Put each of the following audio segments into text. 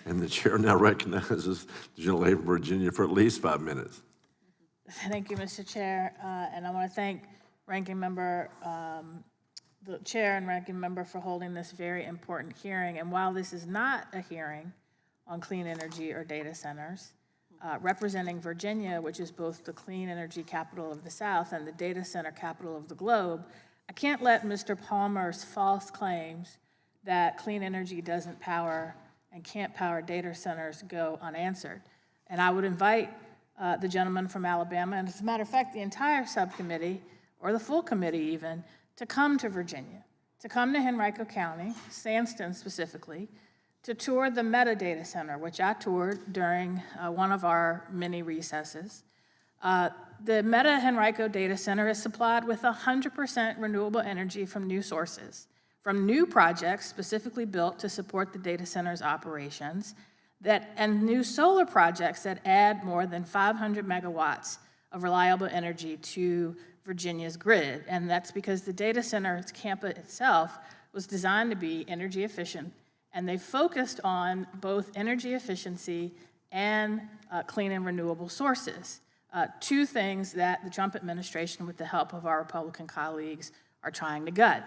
And the chair now recognizes the gentlelady from Virginia for at least 5 minutes. Thank you, Mr. Chair. And I want to thank Ranking Member, the Chair and Ranking Member for holding this very important hearing. And while this is not a hearing on clean energy or data centers, representing Virginia, which is both the clean energy capital of the South and the data center capital of the globe, I can't let Mr. Palmer's false claims that clean energy doesn't power and can't power data centers go unanswered. And I would invite the gentleman from Alabama, and as a matter of fact, the entire subcommittee, or the full committee even, to come to Virginia, to come to Henrico County, Sandston specifically, to tour the Metadata Center, which I toured during one of our many recesses. The Meta Henrico Data Center is supplied with 100% renewable energy from new sources, from new projects specifically built to support the data center's operations, and new solar projects that add more than 500 megawatts of reliable energy to Virginia's grid. And that's because the data center's campus itself was designed to be energy efficient, and they focused on both energy efficiency and clean and renewable sources. Two things that the Trump administration, with the help of our Republican colleagues, are trying to gut.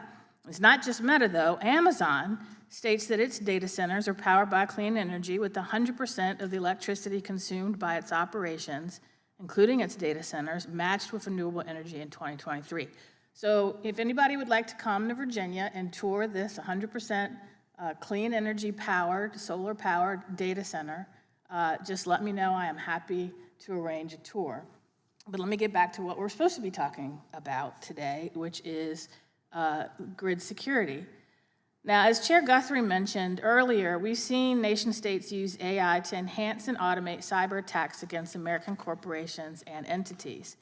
It's not just Meta, though. Amazon states that its data centers are powered by clean energy with 100% of the electricity consumed by its operations, including its data centers, matched with renewable energy in 2023. So if anybody would like to come to Virginia and tour this 100% clean energy powered, solar powered data center, just let me know. I am happy to arrange a tour. But let me get back to what we're supposed to be talking about today, which is grid security. Now, as Chair Guthrie mentioned earlier, we've seen nation states use AI to enhance and automate cyber attacks against American corporations and entities.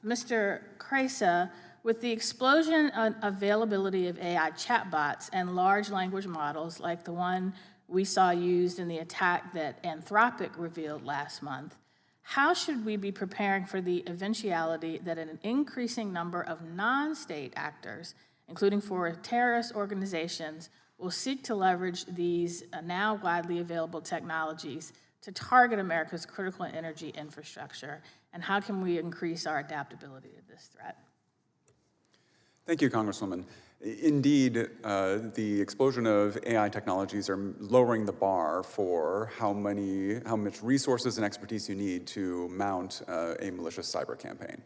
Mr. Kresa, with the explosion and availability of AI chatbots and large language models like the one we saw used in the attack that Anthropic revealed last month, how should we be preparing for the eventuality that an increasing number of non-state actors, including for terrorist organizations, will seek to leverage these now widely available technologies to target America's critical energy infrastructure? And how can we increase our adaptability to this threat? Thank you, Congresswoman. Indeed, the explosion of AI technologies are lowering the bar for how much resources and expertise you need to mount a malicious cyber campaign.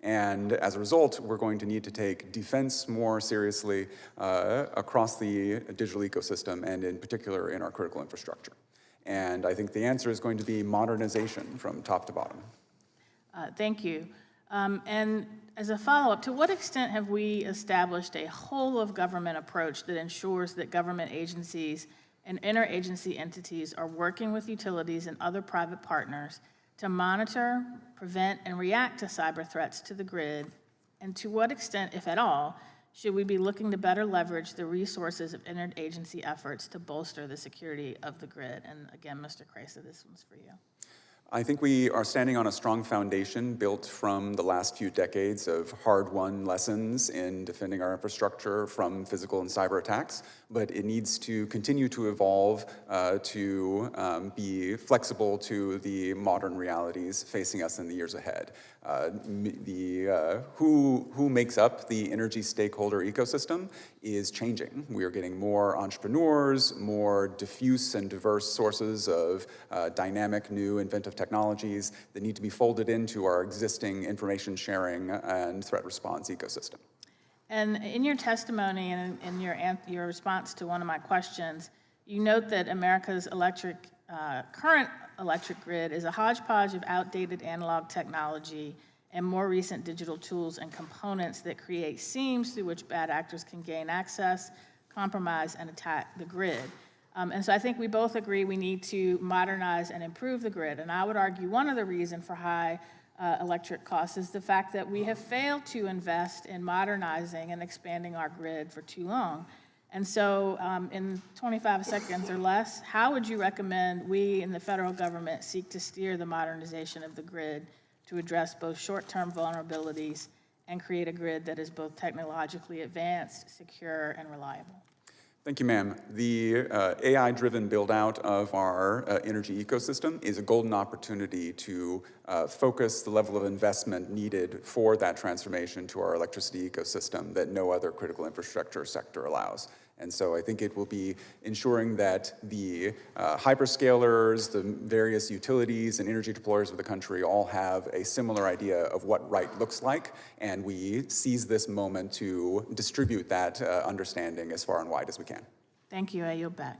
And as a result, we're going to need to take defense more seriously across the digital ecosystem, and in particular in our critical infrastructure. And I think the answer is going to be modernization from top to bottom. Thank you. And as a follow-up, to what extent have we established a whole-of-government approach that ensures that government agencies and interagency entities are working with utilities and other private partners to monitor, prevent, and react to cyber threats to the grid? And to what extent, if at all, should we be looking to better leverage the resources of interagency efforts to bolster the security of the grid? And again, Mr. Kresa, this one's for you. I think we are standing on a strong foundation built from the last few decades of hard-won lessons in defending our infrastructure from physical and cyber attacks, but it needs to continue to evolve to be flexible to the modern realities facing us in the years ahead. Who makes up the energy stakeholder ecosystem is changing. We are getting more entrepreneurs, more diffuse and diverse sources of dynamic, new, inventive technologies that need to be folded into our existing information sharing and threat response ecosystem. And in your testimony and in your response to one of my questions, you note that America's current electric grid is a hodgepodge of outdated analog technology and more recent digital tools and components that create seams through which bad actors can gain access, compromise, and attack the grid. And so I think we both agree we need to modernize and improve the grid. And I would argue one of the reasons for high electric costs is the fact that we have failed to invest in modernizing and expanding our grid for too long. And so in 25 seconds or less, how would you recommend we in the federal government seek to steer the modernization of the grid to address both short-term vulnerabilities and create a grid that is both technologically advanced, secure, and reliable? Thank you, ma'am. The AI-driven build-out of our energy ecosystem is a golden opportunity to focus the level of investment needed for that transformation to our electricity ecosystem that no other critical infrastructure sector allows. And so I think it will be ensuring that the hyperscalers, the various utilities and energy deployers of the country all have a similar idea of what right looks like, and we seize this moment to distribute that understanding as far and wide as we can. Thank you. I yield back.